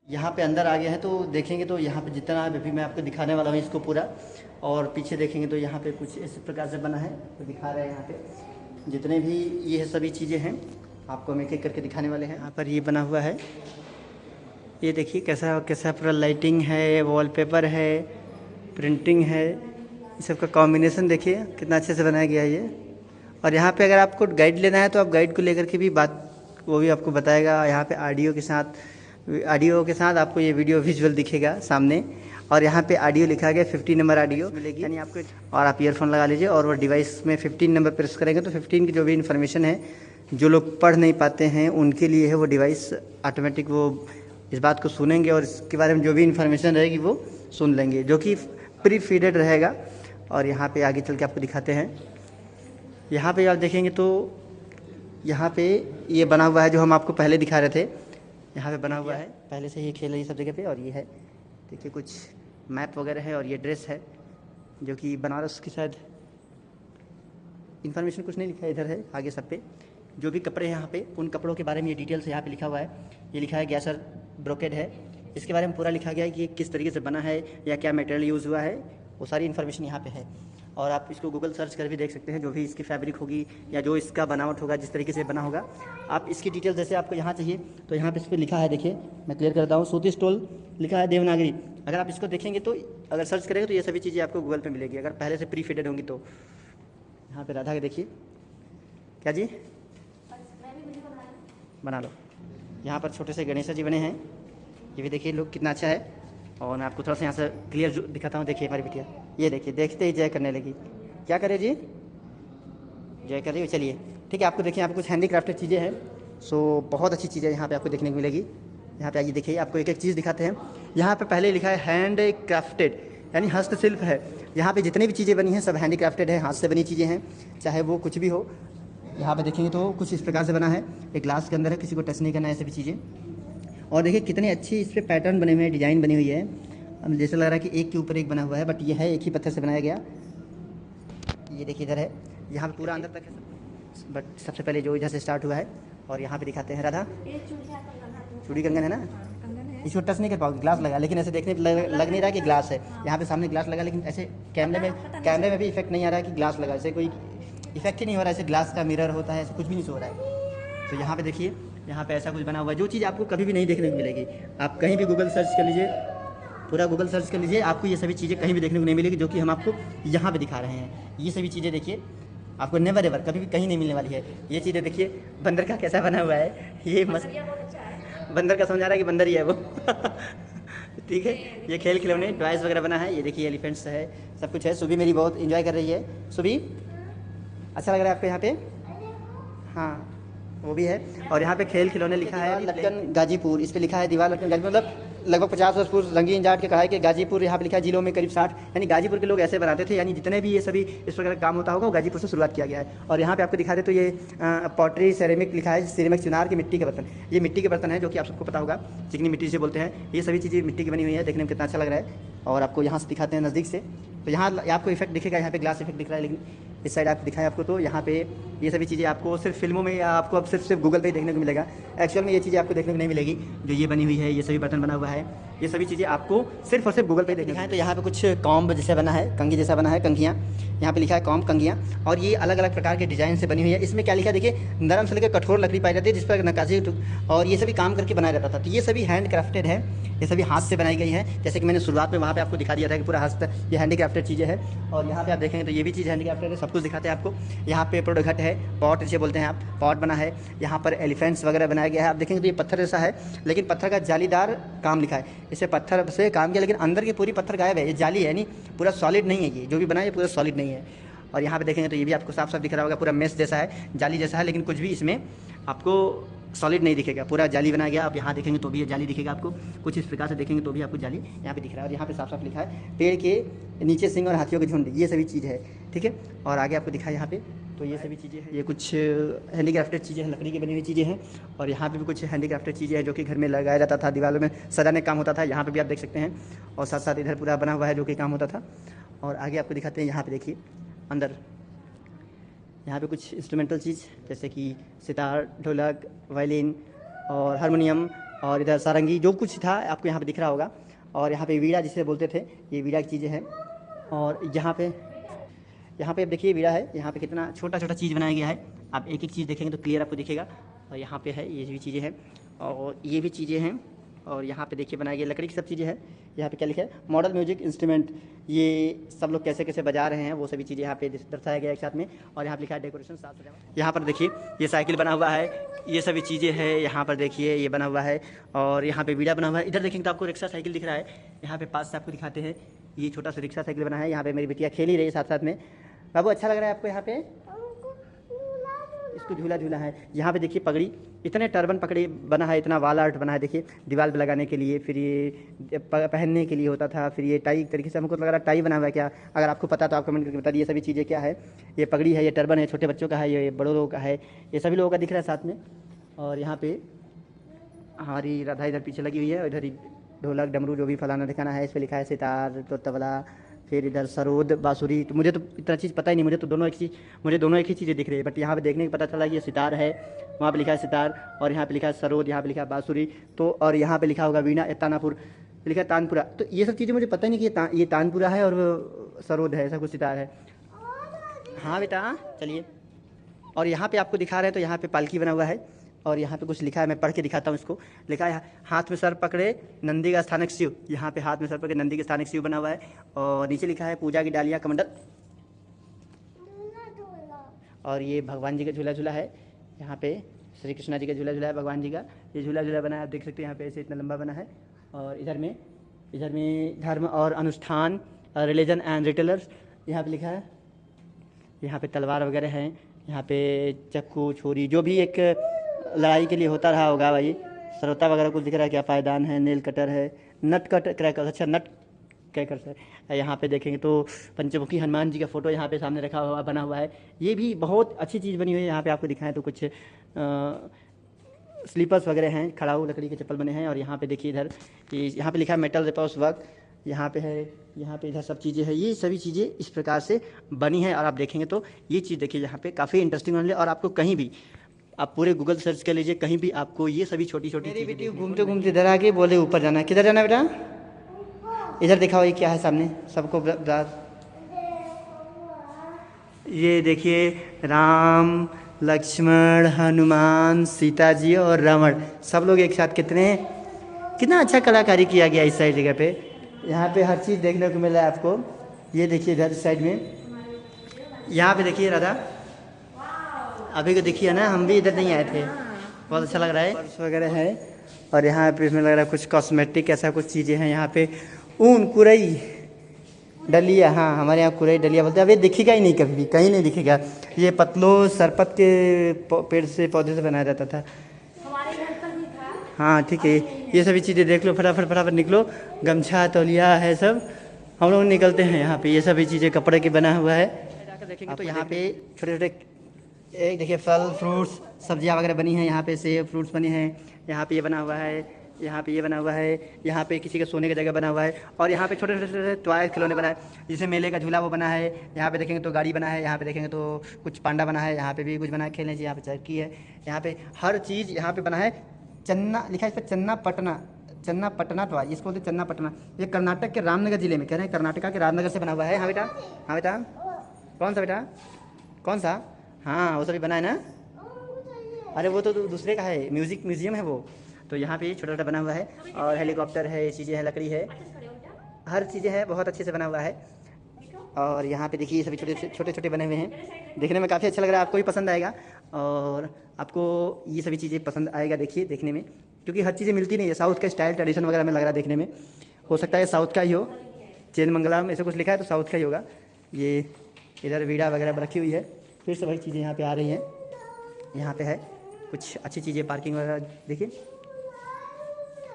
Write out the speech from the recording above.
यहाँ पे अंदर आ गए हैं तो देखेंगे तो यहाँ पे जितना है अभी मैं आपको दिखाने वाला हूँ इसको पूरा। और पीछे देखेंगे तो यहाँ पे कुछ इस प्रकार से बना है, तो दिखा रहे हैं यहाँ पे जितने भी ये सभी चीज़ें हैं आपको हम एक एक करके दिखाने वाले हैं। यहाँ पर ये बना हुआ है, ये देखिए कैसा कैसा पूरा लाइटिंग है, वॉलपेपर है, प्रिंटिंग है, इस सब का कॉम्बिनेशन देखिए कितना अच्छे से बनाया गया है ये। और यहाँ पे अगर आपको गाइड लेना है तो आप गाइड को लेकर के भी बात, वो भी आपको बताएगा। यहाँ पे ऑडियो के साथ आपको ये वीडियो विजुअल दिखेगा सामने। और यहाँ पे ऑडियो लिखा गया 15 नंबर ऑडियो मिलेगी यानी आपको। और आप ईयरफोन लगा लीजिए और वो डिवाइस में 15 नंबर प्रेस करेंगे तो 15 की जो भी इन्फॉर्मेशन है, जो लोग पढ़ नहीं पाते हैं उनके लिए है वो डिवाइस ऑटोमेटिक, वो इस बात को सुनेंगे और इसके बारे में जो भी इन्फॉर्मेशन रहेगी वो सुन लेंगे, जो कि प्री फीडेड रहेगा। और यहाँ पे आगे चल के आपको दिखाते हैं। यहाँ पे आप देखेंगे तो यहाँ पे ये बना हुआ है जो हम आपको पहले दिखा रहे थे, यहाँ पे बना हुआ है पहले से ही खेल रही सब जगह पे। और ये है देखिए कुछ मैप वगैरह है और ये ड्रेस है जो कि बनारस की शायद, इन्फॉर्मेशन कुछ नहीं लिखा है इधर है आगे सब पे। जो भी कपड़े हैं यहाँ पे उन कपड़ों के बारे में ये डिटेल्स यहाँ पे लिखा हुआ है। ये लिखा है गैसर ब्रोकेड है, इसके बारे में पूरा लिखा गया है कि ये किस तरीके से बना है या क्या मटेरियल यूज़ हुआ है, वो सारी इन्फॉर्मेशन यहाँ पे है। और आप इसको गूगल सर्च कर भी देख सकते हैं, जो भी इसकी फैब्रिक होगी या जो इसका बनावट होगा, जिस तरीके से बना होगा। आप इसकी डिटेल जैसे आपको यहाँ चाहिए तो यहाँ पे इस पर लिखा है, देखिए मैं क्लियर करता हूँ, सूती स्टोल लिखा है देवनागरी। अगर आप इसको देखेंगे तो अगर सर्च करेंगे तो ये सभी चीज़ें आपको गूगल पे मिलेगी, अगर पहले से प्री फीडेड होंगी तो। यहाँ पे राधा के देखिए, क्या जी बना लो। यहाँ पर छोटे से गणेश जी बने हैं, ये भी देखिए लोग कितना अच्छा है। और मैं आपको थोड़ा सा यहाँ से क्लियर दिखाता हूँ। देखिए हमारी बिटिया, ये देखिए देखते ही जय करने लगी। क्या करे जी, जय कर रही हो, चलिए ठीक है। आपको देखिए यहाँ पे कुछ हैंडीक्राफ्टेड चीज़ें हैं, सो बहुत अच्छी चीज़ें यहाँ पे आपको देखने को मिलेगी। यहाँ पे आइए देखिए, आपको एक एक चीज़ दिखाते हैं। यहाँ पे पहले लिखा है हैंड क्राफ्टेड यानी हस्तशिल्प है। यहाँ पे जितनी भी चीज़ें बनी हैं सब हैंडीक्राफ्टेड है, हाथ से बनी चीज़ें हैं, चाहे वो कुछ भी हो। यहाँ पे देखेंगे तो कुछ इस प्रकार से बना है, एक ग्लास के अंदर है, किसी को टच नहीं करना है, ऐसे भी चीज़ें। और देखिए कितनी अच्छी इस पर पैटर्न बने हुए हैं, डिज़ाइन बनी हुई है। अब जैसे लग रहा है कि एक के ऊपर एक बना हुआ है, बट ये है एक ही पत्थर से बनाया गया। ये देखिए इधर है, यहाँ पे पूरा अंदर तक है, बट सबसे पहले जो इधर से स्टार्ट हुआ है। और यहाँ पे दिखाते हैं राधा, चूड़ी कंगन है ना, इसको टच नहीं कर पाओगे, ग्लास लगा, लेकिन ऐसे देखने लग नहीं रहा कि ग्लास है। यहाँ पे सामने ग्लास लगा, लेकिन ऐसे कैमरे में भी इफेक्ट नहीं आ रहा है कि ग्लास लगा, ऐसे कोई इफेक्ट ही नहीं हो रहा है, ऐसे ग्लास का मिरर होता है, ऐसे कुछ भी नहीं हो रहा है। तो यहाँ पे देखिए, यहाँ पे ऐसा कुछ बना हुआ है, जो चीज़ आपको कभी भी नहीं देखने को मिलेगी। आप कहीं भी गूगल सर्च कर लीजिए, पूरा गूगल सर्च कर लीजिए, आपको ये सभी चीज़ें कहीं भी देखने को नहीं मिलेगी, जो कि हम आपको यहाँ पे दिखा रहे हैं। ये सभी चीज़ें देखिए, आपको नेवर एवर कभी भी कहीं नहीं मिलने वाली है। ये चीज़ें देखिए, बंदर का कैसा बना हुआ है, ये मस्त बंदर का समझा रहा है कि बंदर ही है वो ठीक है। ये खेल खिलौने टॉयज़ वगैरह बना है, ये देखिए एलिफेंट्स है, सब कुछ है। सुबह मेरी बहुत इंजॉय कर रही है। सुबह अच्छा लग रहा है आपको यहाँ पे, हाँ वो भी है। और यहाँ पे खेल खिलौने लिखा है लटकन गाजीपुर, इस पे लिखा है दीवार लटकन गाजीपुर, मतलब लगभग 50 वर्ष पूर्व रंगीन जाट के कहा है कि गाजीपुर, यहाँ पे लिखा है जिलों में करीब 60, यानी गाजीपुर के लोग ऐसे बनाते थे, यानी जितने भी ये सभी इस प्रकार का काम होता होगा वो गाजीपुर से शुरुआत किया गया है। और यहाँ पे आपको दिखा दे तो ये पॉटरी सेरेमिक लिखा है, सेरेमिक चुनार के मिट्टी के बर्तन, ये मिट्टी के बर्तन है जो कि आप सबको पता होगा, चिकनी मिट्टी से बोलते हैं। ये सभी चीज़ें मिट्टी की बनी हुई है, देखने में कितना अच्छा लग रहा है। और आपको यहाँ से दिखाते हैं नज़दीक से, तो यहाँ आपको इफेक्ट दिखेगा, यहाँ पे ग्लास इफेक्ट दिख रहा है, लेकिन इस साइड आप दिखाएं आपको तो यहाँ पे ये सभी चीज़ें आपको सिर्फ फिल्मों में या आपको अब सिर्फ गूगल पे ही देखने को मिलेगा। एक्चुअल में ये चीज़ें आपको देखने को नहीं मिलेगी, जो ये बनी हुई है, ये सभी बर्तन बना हुआ है, ये सभी चीज़ें आपको सिर्फ और सिर्फ गूगल पे देखने को। तो यहाँ पे कुछ कॉम्ब जैसा बना है, कंघी जैसा बना है, कंघियाँ, यहाँ पे लिखा है कॉम्ब कंघियाँ, और ये अलग अलग प्रकार के डिज़ाइन से बनी हुई है। इसमें क्या लिखा है देखिए, नरम से लेकर कठोर लकड़ी पाई जाती है जिस पर नक्काशी और ये सभी काम करके बनाया जाता था। तो ये सभी हैंड क्राफ्टेड है, ये सभी हाथ से बनाई गई है। जैसे कि मैंने शुरुआत में वहाँ पे आपको दिखा दिया था कि पूरा हाथ ये हैंडीक्राफ्टेड चीज़ें हैं। और यहाँ पे आप देखेंगे तो ये भी चीज़ हैंडीक्राफ्टेड है, सब कुछ दिखाते हैं आपको। यहाँ पे प्रोडक्ट है, पॉट जिसे बोलते हैं आप, पॉट बना है। यहाँ पर एलिफेंट्स वगैरह बनाया गया है, आप देखेंगे तो ये पत्थर जैसा है, लेकिन पत्थर का जालीदार काम लिखा है, इसे पत्थर से काम किया, लेकिन अंदर की पूरी पत्थर गायब है, ये जाली है, यानी पूरा सॉलिड नहीं है, ये जो भी बना है पूरा सॉलिड नहीं है। और यहाँ पे देखेंगे तो ये भी आपको साफ साफ दिख रहा होगा, पूरा मेश जैसा है, जाली जैसा है, लेकिन कुछ भी इसमें आपको सॉलिड नहीं दिखेगा, पूरा जाली बनाया गया। आप यहाँ देखेंगे तो भी ये जाली दिखेगा आपको, कुछ इस प्रकार से देखेंगे तो भी आपको जाली यहाँ पे दिख रहा है। और यहाँ पे साफ साफ लिखा है पेड़ के नीचे सिंह और हाथियों के झुंड, ये सभी चीज़ है, ठीक है। और आगे आपको दिखा है यहाँ पे, तो ये सभी चीज़ें हैं, ये कुछ हैंडीक्राफ्टेड चीज़ें हैं, लकड़ी की बनी हुई चीज़ें हैं। और यहाँ पे भी कुछ हैंडीक्राफ्टेड चीज़ें हैं जो कि घर में लगाया जाता था, दीवारों में सजाने का काम होता था, यहाँ पे भी आप देख सकते हैं। और साथ साथ इधर पूरा बना हुआ है जो कि काम होता था। और आगे आपको दिखाते हैं, यहाँ पे देखिए अंदर, यहाँ पे कुछ इंस्ट्रूमेंटल चीज़ जैसे कि सितार, ढोलक, वायलिन और हारमोनियम और इधर सारंगी जो कुछ था आपको यहाँ पे दिख रहा होगा। और यहाँ पे वीड़ा जिसे बोलते थे, ये वीड़ा की चीज़ें हैं। और यहाँ पे अब देखिए वीड़ा है, यहाँ पे कितना छोटा छोटा चीज़ बनाया गया है। आप एक एक चीज़ देखेंगे तो क्लियर आपको दिखेगा। और यहाँ पे है, ये भी चीज़ें हैं और ये भी चीज़ें हैं। और यहाँ पे देखिए बनाई गई लकड़ी की सब चीज़ें हैं। यहाँ पे क्या लिखा है, मॉडल म्यूजिक इंस्ट्रूमेंट, ये सब लोग कैसे कैसे बजा रहे हैं वो सभी चीज़ें यहाँ पे दर्शाया गया एक साथ में। और यहाँ पे लिखा है डेकोरेशन साथ सजावट। यहाँ पर देखिए ये साइकिल बना हुआ है, ये सभी चीज़ें हैं। यहाँ पर देखिए ये बना हुआ है और यहाँ पे बीड़ा बना हुआ है। इधर देखेंगे तो आपको रिक्शा साइकिल दिख रहा है। यहाँ पे पास से आपको दिखाते हैं, ये छोटा सा रिक्शा साइकिल बना है। यहाँ पे मेरी बिटिया खेल ही रही है साथ साथ में। बाबू अच्छा लग रहा है आपको यहाँ पे? इसको झूला झूला है। यहाँ पे देखिए पगड़ी, इतने टर्बन पगड़ी बना है, इतना वाल आर्ट बना है देखिए दीवार पे लगाने के लिए, फिर ये पहनने के लिए होता था, फिर ये टाई तरीके से हमको लग रहा टाई बना हुआ है क्या? अगर आपको पता तो आप कमेंट करके बता दीजिए। ये सभी चीज़ें क्या है, ये पगड़ी है, ये टर्बन है, छोटे बच्चों का है, ये बड़ों लोगों का है, ये सभी लोगों का दिख रहा है साथ में। और यहाँ पे हमारी राधा इधर पीछे लगी हुई है, इधर ढोलक डमरू जो भी फलाना दिखाना है, इस पर लिखा है सितार तो तबला, फिर इधर सरोद बांसुरी। तो मुझे तो इतना चीज़ पता ही नहीं, मुझे दोनों एक ही चीज़ें दिख रही है। बट यहाँ पे देखने को पता चला कि ये सितार है, वहाँ पे लिखा है सितार, और यहाँ पे लिखा है सरोद, यहाँ पे लिखा है बांसुरी। तो और यहाँ पे लिखा होगा वीणा, तानापुर लिखा है तानपुरा। तो ये सब चीज़ें मुझे पता ही नहीं कि ये तानपुरा है और वो सरोद है, ऐसा कुछ सितार है। हाँ बेटा चलिए। और यहाँ पे आपको दिखा रहे हैं तो यहाँ पे पालकी बना हुआ है और यहाँ पे कुछ लिखा है, मैं पढ़ के दिखाता हूँ इसको। लिखा है हाथ में सर पकड़े नंदी का स्थानक शिव, यहाँ पे हाथ में सर पकड़े नंदी के स्थानक शिव बना हुआ है। और नीचे लिखा है पूजा की डालियाँ कमंडल। और ये भगवान जी का झूला झूला है, यहाँ पे श्री कृष्णा जी का झूला झूला है, भगवान जी का ये झूला झूला बना है, आप देख सकते हैं यहाँ पे ऐसे इतना लंबा बना है। और इधर में धर्म और अनुष्ठान, रिलीजन एंड रिटेलर्स, यहाँ पे लिखा है। यहाँ पे तलवार वगैरह हैं, यहाँ पे चक्कू छुरी जो भी एक लड़ाई के लिए होता रहा होगा भाई, सरोता वगैरह कुछ दिख रहा है क्या, पायदान है, नेल कटर है, नट कट क्रैकर, अच्छा नट क्रैकर है। यहाँ पे देखेंगे तो पंचमुखी हनुमान जी का फोटो यहाँ पे सामने रखा हुआ बना हुआ है, ये भी बहुत अच्छी चीज़ बनी हुई है। यहाँ पे आपको दिखाएं तो कुछ स्लीपर्स वगैरह हैं, खड़ाऊ लकड़ी के चप्पल बने हैं। और यहाँ पे देखिए इधर यहाँ पे लिखा है मेटल रिपोर्स वर्क, यहाँ पे है, यहाँ पे इधर सब चीज़ें हैं। ये सभी चीज़ें इस प्रकार से बनी हैं और आप देखेंगे तो ये चीज़ देखिए यहाँ पे काफ़ी इंटरेस्टिंग बन रही है। और आपको कहीं भी आप पूरे गूगल सर्च कर लीजिए, कहीं भी आपको ये सभी छोटी छोटी मेरी बेटी घूमते घूमते इधर आके बोले ऊपर जाना है। किधर जाना है बेटा? इधर दिखाओ ये क्या है सामने सबको ये देखिए राम लक्ष्मण हनुमान सीता जी और रावण सब लोग एक साथ, कितना अच्छा कलाकारी किया गया इस साइड जगह पे। यहाँ पे हर चीज़ देखने को मिल रहा है आपको। ये देखिए इधर साइड में, यहाँ पे देखिए राधा, अभी को देखिए ना, हम भी इधर नहीं आए थे, बहुत अच्छा लग रहा है। पर्स वगैरह है और यहाँ पे इसमें लग रहा है कुछ कॉस्मेटिक ऐसा कुछ चीज़ें हैं। यहाँ पे ऊन कुरई डलिया, हाँ हमारे यहाँ कुरई डलिया बोलते हैं। अब ये दिखेगा ही नहीं, कभी भी कहीं नहीं दिखेगा। ये पतलो सरपत के पेड़ से पौधे से बनाया जाता था, हमारे घर पर भी था। हाँ ठीक है। ये सभी चीज़ें देख लो, फटाफट फटाफट निकलो। गमछा तौलिया है सब, हम लोग निकलते हैं। यहाँ पे ये सभी चीज़ें कपड़े की बना हुआ है। जाकर देखेंगे तो यहाँ पे छोटे छोटे एक देखिए फल फ्रूट्स सब्जियाँ वगैरह बनी हैं। यहाँ पे सेब फ्रूट्स बने हैं, यहाँ पे ये बना हुआ है, यहाँ पे ये बना हुआ है, यहाँ पे किसी के सोने की जगह बना हुआ है। और यहाँ पे छोटे छोटे टॉय खिलौने बना है, जैसे मेले का झूला वो बना है। यहाँ पे देखेंगे तो गाड़ी बना है, यहाँ पे देखेंगे तो कुछ पांडा बना है, यहाँ पे भी कुछ बना है खेलने चाहिए। यहाँ पे चरखी है, यहाँ पे हर चीज़ यहाँ पे बना है। चन्ना लिखा है इस पर, चन्ना पटना तो इसको बोलते चन्ना पटना। ये कर्नाटक के रामनगर जिले में, कह रहे हैं कर्नाटका के रामनगर से बना हुआ है। हाँ बेटा, हाँ बेटा, कौन सा बेटा, कौन सा? हाँ वो सभी बना है ना, अरे वो तो दूसरे का है, म्यूजियम है वो। तो यहाँ पे छोटा छोटा बना हुआ है और हेलीकॉप्टर है, ये चीज़ें हैं, लकड़ी है, हर चीज़ें हैं, बहुत अच्छे से बना हुआ है। और यहाँ पे देखिए सभी छोटे छोटे बने हुए हैं, देखने में काफ़ी अच्छा लग रहा है, आपको भी पसंद आएगा और आपको ये सभी चीज़ें पसंद आएगा देखिए देखने में, क्योंकि हर चीज़ें मिलती नहीं है। साउथ का स्टाइल ट्रेडिशन वगैरह में लग रहा है देखने में, हो सकता है साउथ का ही हो, चेन मंगलम ऐसे कुछ लिखा है तो साउथ का ही होगा। ये इधर वीड़ा वगैरह रखी हुई है, फिर से वही चीज़ें यहाँ पे आ रही हैं। यहाँ पे है कुछ अच्छी चीज़ें, पार्किंग वगैरह देखिए।